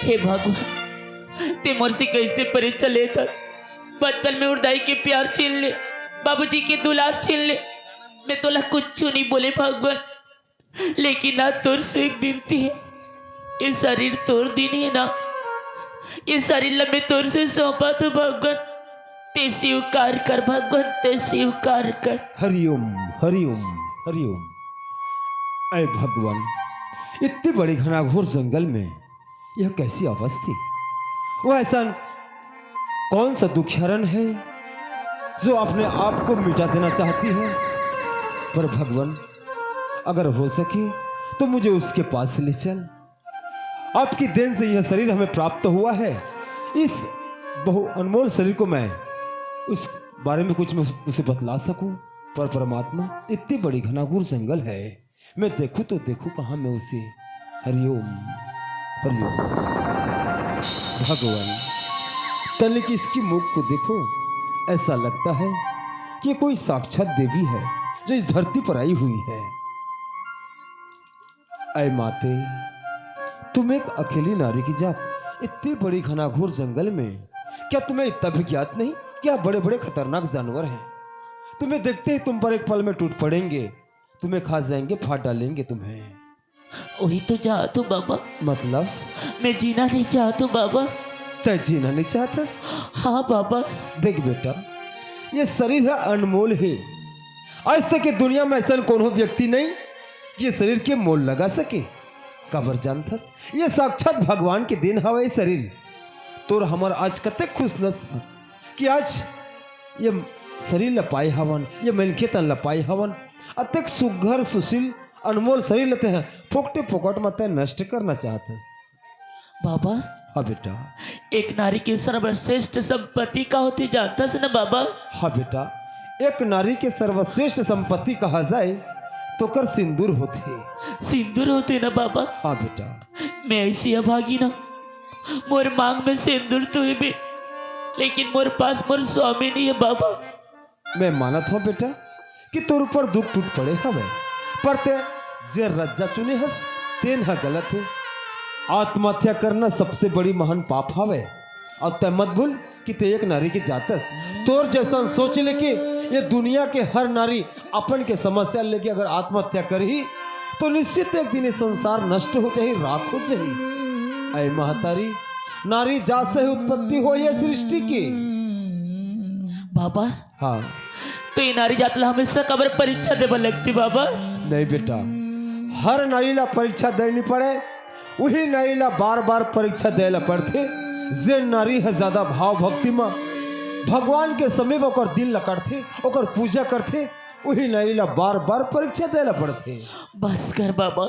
हे भगवान, ते मोर से कैसे परीक्षा लेता। बचपन में उड़ाई के प्यार छीन ले, बाबूजी के दुलार छीन ले, मैं तोला कुछ नहीं बोले भगवान। लेकिन आज तोर से एक विनती है, ये शरीर तोर दिन है ना, ये शरीर ला मैं तोर से सौंपा तो भगवान, ते स्वीकार कर भगवान, ते स्वीकार कर। हरिओम हरिओम हरिओम। अरे भगवान, इतनी बड़ी घनाघोर जंगल में यह कैसी अवस्थी, वो ऐसा कौन सा दुखियारन है जो अपने आप को मिटा देना चाहती है। पर भगवान, अगर हो सके तो मुझे उसके पास ले चल। आपकी देन से यह शरीर हमें प्राप्त हुआ है। इस बहु अनमोल शरीर को मैं उस बारे में कुछ मैं उसे बतला सकूं, पर परमात्मा इतनी बड़ी घनाघोर जंगल है, मैं देखूं तो देखूं कहां मैं उसे। हरिओम हरिओम। भगवान, तनिक की इसकी मुख को देखो, ऐसा लगता है कि कोई साक्षात देवी है जो इस धरती पर आई हुई है। ऐ माते, तुम एक अकेली नारी की जात इतनी बड़ी घनाघोर जंगल में, क्या तुम्हें इतना भी ज्ञात नहीं क्या बड़े बड़े खतरनाक जानवर हैं। तुम्हें देखते ही तुम पर एक पल में टूट पड़ेंगे, तुम्हें खा जाएंगे, फाड़ डालेंगे तुम्हें। वही तो चाहता हूँ बाबा, मतलब मैं जीना नहीं चाहता हूँ बाबा। तय जीना नहीं चाहता? हाँ बाबा। देख बेटा, ये शरीर है अनमोल है। आज तक ये दुनिया में ऐसा कोनो व्यक्ति नहीं ये शरीर के मोल लगा सके। कबर जानथस, ये साक्षात भगवान के दिन हवा ये शरीर। तोर हमार आज कते खुश नस कि आज ये शरीर लपाई हवन, ये मिलके तन लपाई हवन, अतक सुघर सुशील अनमोल शरीर लेते हैं, फोकटे फोकट मत नष्ट करना चाहतस। बाबा, हाँ बेटा। एक नारी की सर्वश्रेष्ठ संपत्ति का होती जानता है ना बाबा? हाँ बेटा, एक नारी के सर्वश्रेष्ठ संपत्ति कहा जाए तो कर सिंदूर होते। सिंदूर होते ना बाबा? हाँ बेटा। मैं ऐसी अभागी ना, मोर मांग में सिंदूर तो है बे, लेकिन मोर पास मोर स्वामी नहीं है बाबा। मैं मानत हूँ बेटा कि तोर ऊपर दुख टूट पड़े हवे, पर ते जे रज्जा चुने हस तेन हा गलत है। आत्महत्या करना सबसे बड़ी महान पाप हवे, और तय मत भूल कि ते एक नारी की जातस। तोर जैसा सोच ले कि ये दुनिया के हर नारी अपन के समस्या लेके अगर आत्महत्या करी तो निश्चित एक दिन ये संसार नष्ट हो जाए, राख हो जाए। ऐ महतारी, नारी जात से ही उत्पत्ति हो ये सृष्टि की। बाबा, हाँ। तो ये नारी जात ला हमेशा कबर परीक्षा देवा लगती बाबा? नहीं बेटा, हर नारी ला परीक्षा देनी पड़े, वही नारी ला बार बार परीक्षा देला पड़ते। जे नारी है ज्यादा भाव भक्ति में भगवान के समीप ओकर दिल लकड़ते, ओकर पूजा करते, वही नारी ला बार बार परीक्षा देला पड़ते। बस कर बाबा,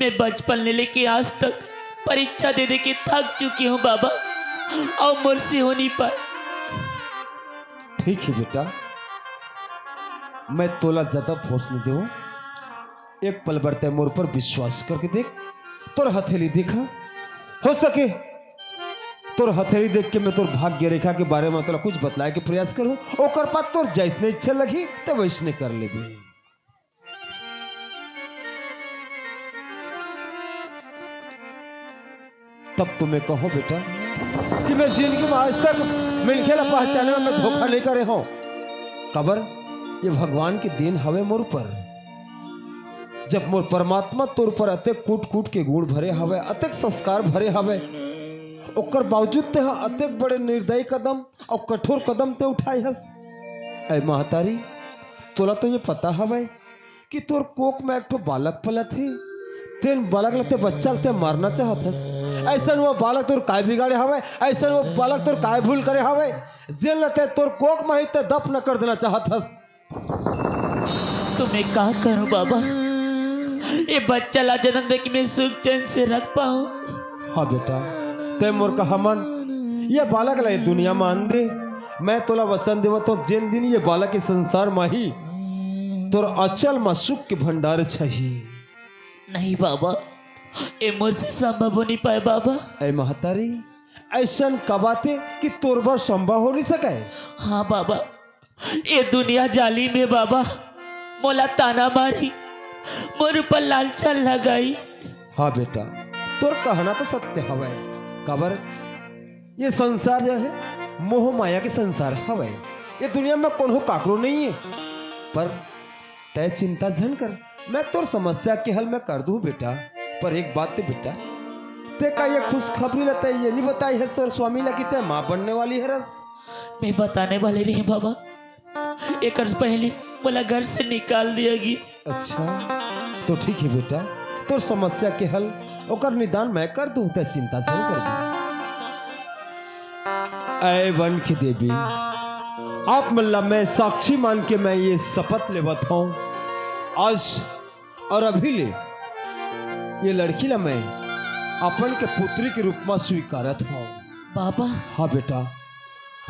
मैं बचपन ले लेके आज तक परीक्षा दे दे के थक चुकी हूँ बाबा, और मुझसे हो नहीं पाए। ठीक है बेटा, मैं तोला ज्यादा फोर्स नहीं देऊं। एक पल बढ़ते मोर पर विश्वास करके देख। तोर हथेली देखा, हो सके तोर हथेली देख के मैं तोर भाग्य रेखा के बारे में तोला कुछ बतलाए के प्रयास करूं, ओकर बाद तोर जैसने इच्छा लगी तो वैसने कर लेबे। तब तुम्हें कहो बेटा कि मैं जिंदगी में आज तक मिलखेला पहचाने में मैं धोखा नहीं करे हूं। कबर ये भगवान के देन हवे मोर पर। जब मोर परमात्मा तोर पर अतेक कूट कूट के गुण भरे हवे, अतेक संस्कार भरे हवे, ओकर बावजूद ते अतेक बड़े निर्दयी कदम और कठोर कदम ते उठाई हस। ऐ महतारी, तोला तो ये पता हवे कि तोर कोक में एक तो बालक पलत है, तेन बालक लते बच्चा लते मारना चाहत हस। ऐसा वो बालक तोर काय बिगाड़े हवे, ऐसा वो बालक तोर काय भूल करे हवे, जेल लते तोर कोक में ही ते दफन कर देना चाहत हस। तो मैं क्या करूं बाबा, ये बच्चा ला जन्म दे कि मैं सुख चैन से रख पाऊं? हाँ बेटा, ते मोर का हमन ये बालक ला दुनिया में आन दे। मैं तोला वचन देवत हूँ, जिन दिन ये बालक के संसार में ही तोर अचल में सुख के भंडार छही। नहीं बाबा, ये मुझसे संभव हो नहीं पाए बाबा। ऐ महतारी, ऐसा कबाते कि तोर बार संभव हो नहीं सके। हाँ बाबा, ये दुनिया जाली में बाबा मोला ताना मारी, मोर ऊपर लालचा लगाई। हाँ बेटा, तोर कहना तो सत्य हवे। कबर ये संसार जो है मोह माया के संसार हवे। ये दुनिया में कोनो काकरो नहीं है। पर तय चिंता झन कर, मैं तोर समस्या के हल मैं कर दूं बेटा। पर एक बात ते बेटा, ते का ये खुशखबरी लेते ये नहीं बताई है सर स्वामी लगी ते माँ बनने वाली है रस। मैं बताने वाले रही बाबा, एक अर्ज पहले बोला घर से निकाल दिया गया। अच्छा तो ठीक है बेटा, तोर समस्या के हल ओकर निदान मैं कर दूं, ते चिंता झन कर दूं। ऐ वन की देवी, आप मल्ला मैं साक्षी मान के मैं ये शपथ लेवत हूं आज और अभी ले ये लड़की ला मैं अपन के पुत्री के रूप में स्वीकारत हूं। बाबा हाँ बेटा,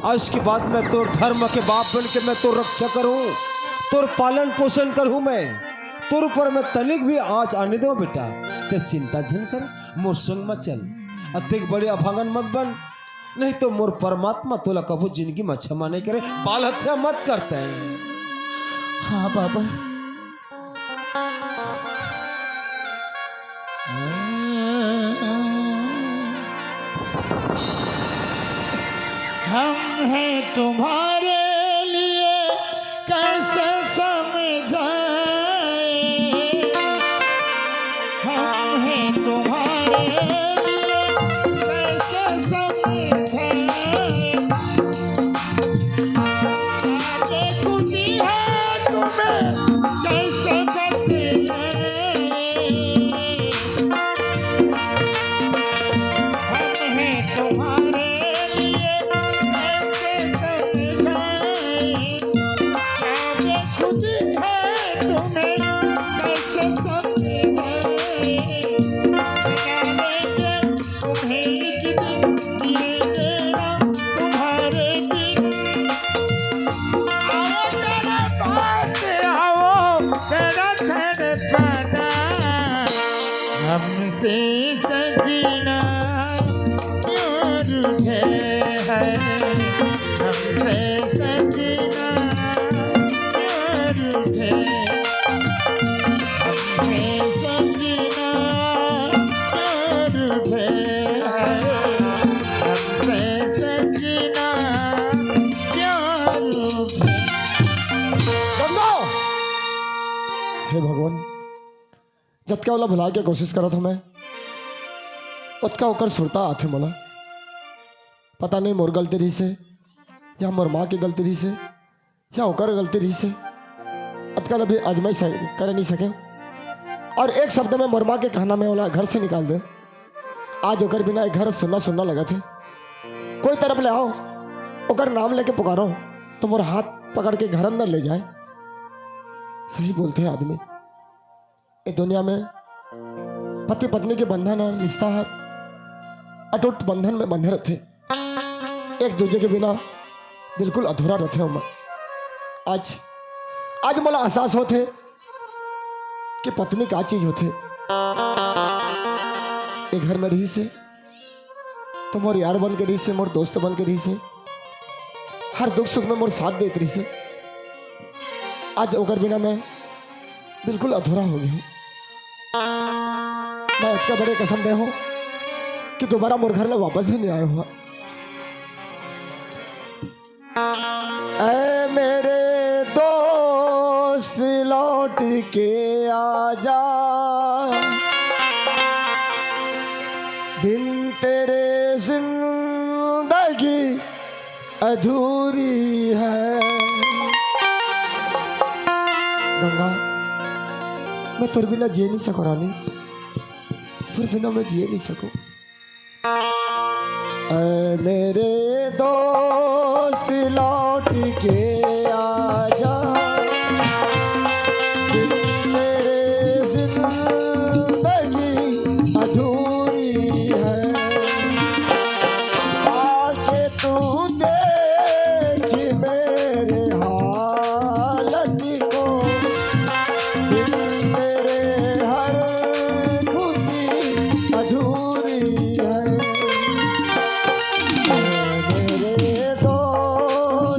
आज के बाद मैं तोर धर्म के बाप बन के मैं तोर रक्षा करूं, तोर पालन पोषण करूं, मैं तोर ऊपर मैं तनिक भी आँच आने दो बेटा। ते चिंता झन कर, मोर संग मत चल, अधिक बड़े अभागन मत बन, नहीं तो मोर परमात्मा तोला कबू जिंदगी में क्षमा नहीं करे, बाल हत्या मत करते हैं। हाँ बाबा। हम हैं तुम्हारे लिए कैसे समझाए, हम हैं तुम्हारे लिए कैसे समझाए, आगे खुशी है तुम्हें कैसे बतलाए, हम हैं तुम्हारे लिए हमसे सजना क्यों रूठे हैं, हमसे सजना क्यों रूठे, हमसे सजना क्यों रूठे हैं, हमसे सजना क्यों रूठे। गंगा! हे भगवान, जतका वाला भुला के कोशिश करा था मैं, उतका होकर सुरता आथे मोला। पता नहीं मोर गलती रही से या मोर माँ की गलती रही से या होकर गलती रही से, अतका अभी आजमाई कर नहीं सके। और एक शब्द में मोर माँ के कहना में वाला घर से निकाल दे। आज होकर बिना एक घर सुनना सुनना लगा थे। कोई तरफ ले आओ, ओकर नाम लेके पुकारो तो मोर हाथ पकड़ के घर अंदर ले जाए। सही बोलते हैं आदमी, इस दुनिया में पति पत्नी के बंधन और रिश्ता अटूट बंधन में बंधे रहते, एक दूसरे के बिना बिल्कुल अधूरा रहते हो। मैं आज मला एहसास होते कि पत्नी क्या चीज होते। एक घर में रही से तो मोर यार बन के रही से, मोर दोस्त बन के रही से, हर दुख सुख में मोर साथ देते रही से। आज ओकर बिना मैं बिल्कुल अधूरा हो गया हूँ। मैं इतना बड़े कसम दे हूँ कि दोबारा मोर घर में वापस भी नहीं आया हुआ। ऐ मेरे दोस्त लौट के आजा, बिन तेरे जिंदगी अधूरी है। गंगा, मैं तुर बिना जिए नहीं सकूं रानी, तुर बिना मैं जिए नहीं सकूं। ऐ मेरे दोस्त लौट के आजा, बिन तेरे जिंदगी अधूरी है। आके तू देख मेरे हालत को, अधूरी है। मेरे दोस्त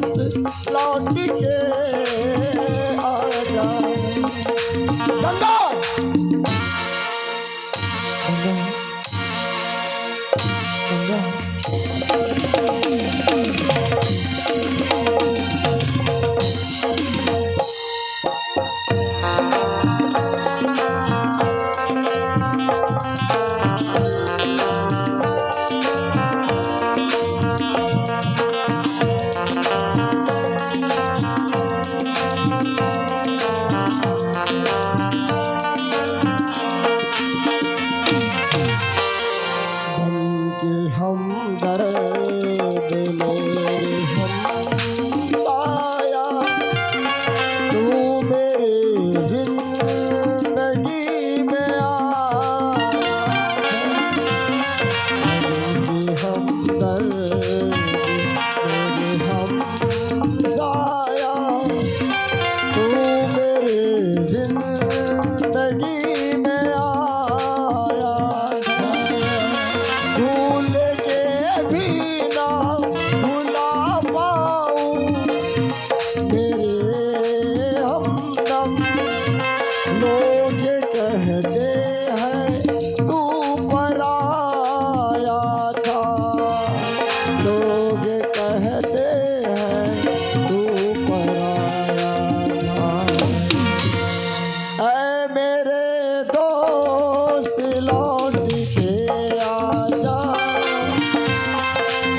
आजा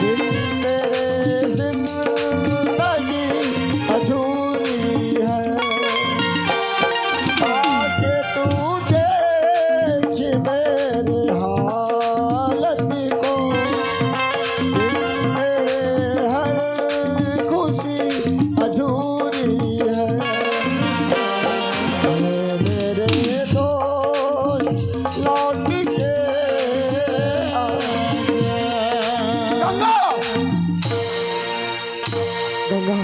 बिन तेरे जिंदगी अधूरी है आके तू देख मेरे हालत को बिन तेरे हर खुशी अधूरी है मेरे दोस्त लौट के आ गंगा गंगा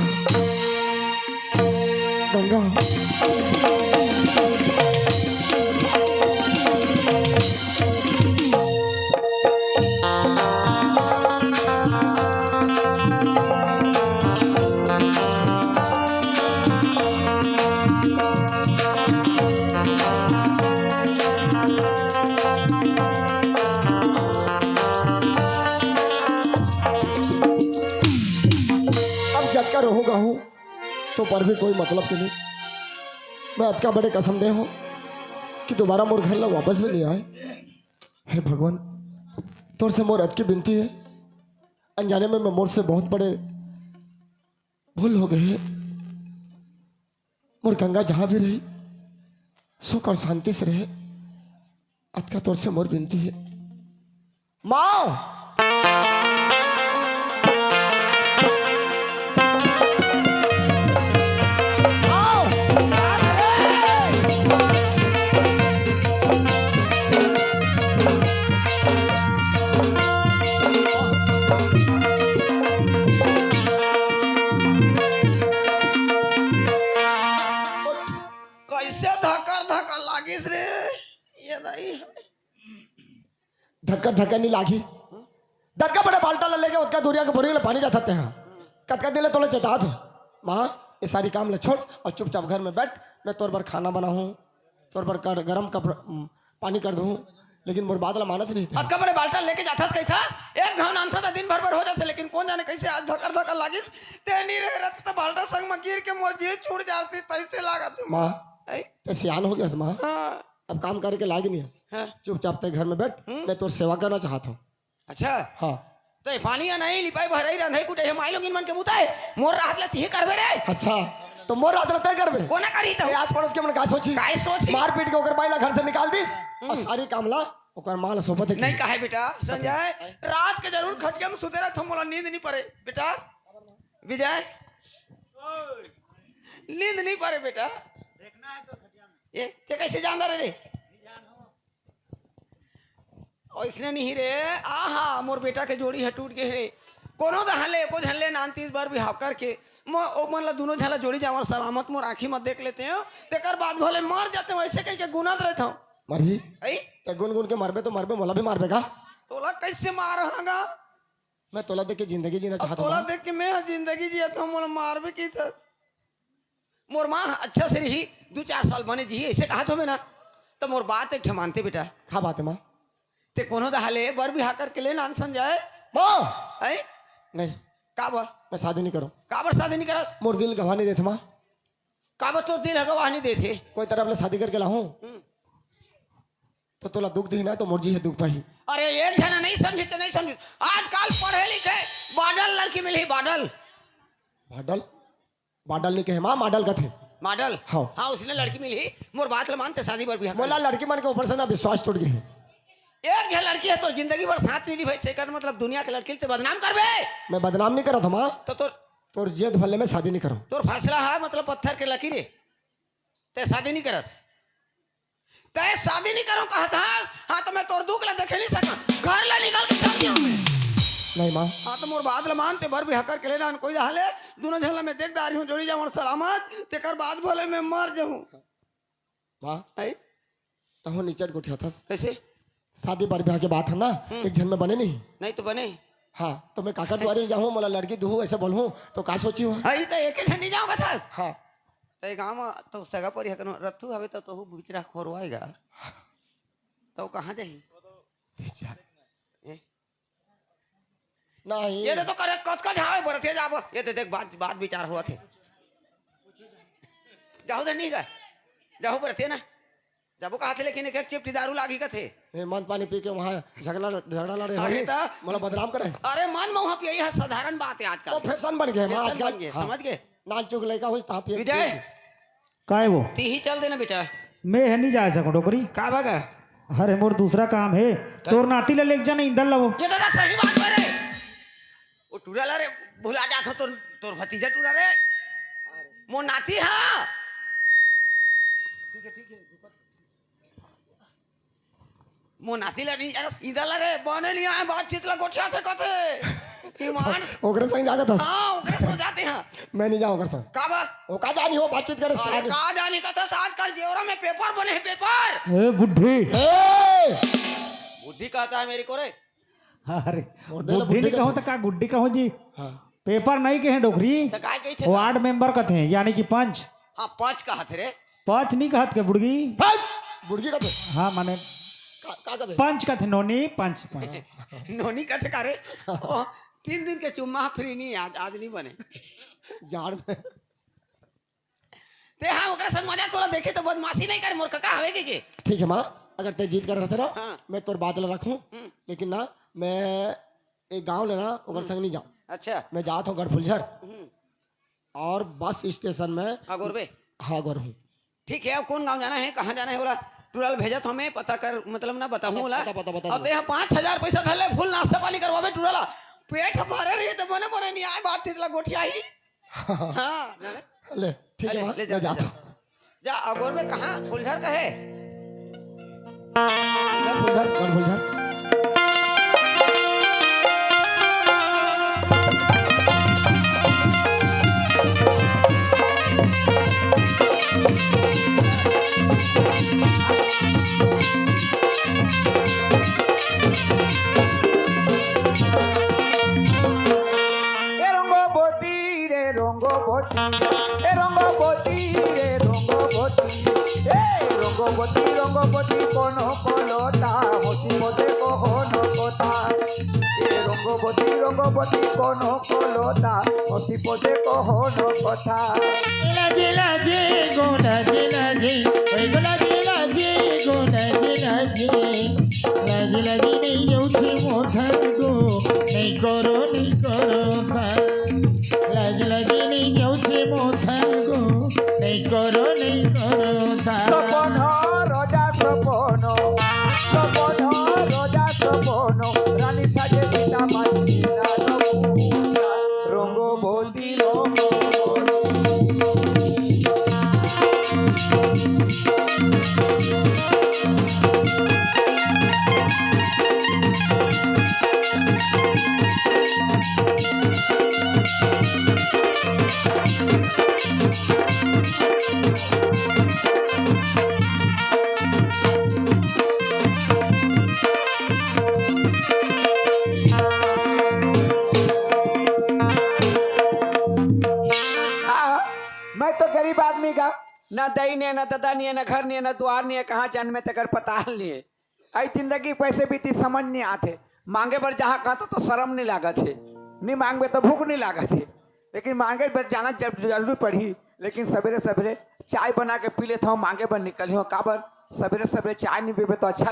गंगा अब जब का रहूँगा हूँ तो पर भी कोई मतलब के नहीं मैं अतका बड़े कसम दे हूँ कि दोबारा मोर घर ला वापस भी ले आए हे भगवान तोर से मोर अत की बिनती है अनजाने में मैं मोर से बहुत बड़े भूल हो गए हैं मोर गंगा जहाँ भी रही सुख और शांति से रहे अतका तोर से मोर बिनती है माँ कैसे धक्का धक्का लागिस रे ये नहीं धक्का धक्का नहीं लागी धक्का बड़े बाल्टा ले लेके उसका दूरिया के बोरी में पानी जाते हैं कतका दिले तोले चता दो माँ ये सारी काम ले छोड़ और चुपचाप घर में बैठ मैं तोर पर खाना बनाऊँ तोर पर गरम पानी कर दूँ लेकिन मोर बात ला मानस नहीं था अतका बड़े बाल्टा लेके जाथास कैथास एक घाव नानथा था दिन भर भर हो जाते लेकिन कौन जाने कैसे आज धक्का धक्का लागिस ते नहीं रह रहता तो बाल्टा संग में गिर के मोर जी छूट जाती तैसे लागत माँ ऐ? ते सियान हो गया माँ हाँ, अब काम करके लायक नहीं है हाँ। चुपचाप ते घर में बैठ मैं तोर सेवा करना चाहता हूँ अच्छा हाँ तो पानी या नहीं लिपाई भराई रंधाई कुटे हम आई लोग इन मन के बुताए मोर राहत लेती है करबे रे अच्छा तो मोर रात तय कर बे कोना करी तो आस पड़ोस के मन का सोची काय सोची? मार पीट के ओकर बाइला घर से निकाल दिस और सारी काम ला ओकर माल सोपत नहीं कहा है बेटा संजय रात के जरूर खटके में सुते रहा मोला नींद नहीं पड़े बेटा विजय नींद नहीं पड़े बेटा ये ते कैसे जान रहे रे ऐसने नहीं रे आहा मोर बेटा के जोड़ी है टूट गए रे कोनो दहले को झल्ले नान 30 बार बिहाव करके ओ मतलब दोनों झला जोड़ी जावर सलामत मोर आंखी मत देख लेते हो तेकर बाद भले मर जाते वैसे कह के गुनात रहता हूँ मरही ऐ ते गुन गुन के मरबे तो मरबे मोला भी मारबे का तोला कैसे मार रहागा मैं तोला देख के जिंदगी जीना अब चाहता तोला हूँ देख के मैं जिंदगी जियत हूँ मोला मारबे की था मोर माँ अच्छा से रही 2-4 साल बने जी ऐसे कहा तो मैं ना तो मोर बात एक मानते बेटा हाँ बात है माँ ते कोनो दहाले बर बिहा करके ले नान संजय माँ ऐ नहीं काबर मैं शादी नहीं करूँ काबर शादी नहीं करस मोर दिल गवा नहीं देते माँ काबर तोर दिल हगवा नहीं देथे कोई तरफ ले शादी करके लाऊं तो तोला दुख दी ना तो मोर जी है दुख पाही अरे एक जना नहीं समझी तो नहीं समझी आजकल पढ़े लिखे बादल लड़की मिली बादल बाडल बाडल नहीं कहे माँ माडल का थे मॉडल हाँ। हाँ उसने लड़की मिली मोर बात ल मानते शादी बर बिहा मोला लड़की मन के ऊपर से ना विश्वास टूट गए एक जो लड़की है तो जिंदगी भर साथ मिली भाई से कर मतलब दुनिया के लड़की ते बदनाम करबे मैं बदनाम नहीं करा था माँ तो तोर तोर जेद भले में शादी नहीं करूँ तोर फैसला है मतलब पत्थर के लकीर है ते शादी नहीं करस ते शादी नहीं करो कहा था हाँ तो मैं तोर दुख ला देखे नहीं सका घर ला निकाल के चल दिया मैं नहीं माँ हाँ तो मोर बात ल मानते भर भी हकर के लेना कोई हाले दोनों झला में देख दारी हूँ जोड़ी जाऊँ सलामत तेकर बाद भले मैं मर जाऊँ माँ आई तो हूँ नीचे उठा था कैसे शादी पर ब्याह के बात है ना एक जन में बने नहीं नहीं तो बने हाँ तो मैं काका द्वारे जाऊँ मोला लड़की दूँ ऐसे बोलूँ तो का सोची हूँ आई तो एक ही नहीं जाऊँगा था हाँ तो गाँव में तो सगा पर रथू हवे तो तू बिचरा खोरवाएगा तो कहाँ जाही नहीं ये तो करे कत कत हावे बरथे जाब ये तो देख बात विचार हुआ थे जाओ दे नहीं का जाओ बरथे ना जब वो कहा थे लेकिन एक चिपटी दारू लागी का थे ए मन पानी पी के वहाँ झगड़ा लड़े अरे हमें ता- मतलब बदनाम करे अरे मन में वहाँ पे यही है साधारण बात है तो आजकल फैशन बन गए हम फैशन आजकल बन गए, हाँ। समझ गए नाच चुक लड़का हो ता पिए विजय का है वो ती ही चल देना बेटा मैं है नहीं जा सकूं डोकरी का भागा अरे मोर दूसरा काम है तोर नाती ले लेके जाने ईंधन लवो ये दादा सही बात है रे वो टूरा रे भुला जात हो तोर भतीजा टूरा रे मो नाती हां ठीक है मो नाती ला नहीं अरे सीधा ला रे बने नहीं आए बातचीत ला गोठा से कथे ईमान ओकरे संग जाके था हां ओकरे सो जाते हैं मैं नहीं जाऊँ ओकरे संग का बा ओ का जानी हो बातचीत करे अरे का जाने का था आजकल जेवरा में पेपर बने हैं पेपर ए बुढ़ी ए बुद्धि कहता है मेरी को रे अरे और दे ला बुढ़ी नहीं का कहो तो का गुड्डी कहो जी हाँ पेपर नहीं कहे डोकरी तो काय कही थे वार्ड मेंबर कहते हैं यानी कि पंच हां पांच कहा थे रे पंच नहीं कहत के बुड़गी भाग बुड़गी का थे हाँ माने का थे पंच कहते नोनी पंच पंच नोनी कहते का रे ओ, 3 दिन के चुम्मा फ्री नहीं आज नहीं बने जाड़ में ते हाँ ओकरा संग मजा थोड़ा देखे तो बदमाशी नहीं करे मोर काका हवे के ठीक है माँ अगर ते जीत कर रहते ना हाँ। मैं तोर बात ला रखूं लेकिन ना मैं एक गांव लेना ओकर संग नहीं जाऊं अच्छा मैं जात हूँ गढ़फुलझर और बस स्टेशन में अगोर बे हाँ गौर हूँ ठीक है अब कौन गांव जाना है कहाँ जाना है बोला टूरल भेजत हमें पता कर मतलब ना बताऊं बोला पता अब ते यहाँ 5,000 पैसा धर ले फुल नाश्ता पानी करवावे टूरला पेट भरे रही तो बने बने नहीं आए बातचीत ला गोठिया ही हाँ जाने ले ठीक है माँ ले मैं जा जाता हूँ जा अगोर में कहाँ फुलझर का है गढ़फुलझर गढ़फुलझर रंगो बोती रे रंगो बोती ए रंगो बोती रे रंगो बोती ए रंगो बोती कोनो कलोता होती बोते कोनो कोता ए रंगो बोती कोनो कलोता होती बोते कोनो कोता लाजे लाजे गोला जे लाजे ओए गोला जे लाजे गोला जे लाजे लाजे लाजे नहीं जाऊँ मोठा गो नहीं करो था लाजे लाजे नहीं जाऊँ मोठा गो नहीं करो था सपनो रोजा सपनो रोजा सपनो रानी साजे सीता माई रंगो बोती रंगो मैं तो गरीब आदमी का ना दही नहीं है ना ददा नहीं है ना घर नहीं है ना द्वार नहीं है कहाँ जन्म में तकर पताल नहीं है आई जिंदगी पैसे बीती समझ नहीं आते मांगे पर जहाँ कहा तो शर्म नहीं लागत है नहीं मांगे तो भूख नहीं लागत है लेकिन मांगे पर जाना जरूरी पड़ी लेकिन सवेरे सवेरे चाय बना के पी लेता हूँ मांगे पर निकली हूँ काबर सवेरे सवेरे चाय नहीं पीबे तो अच्छा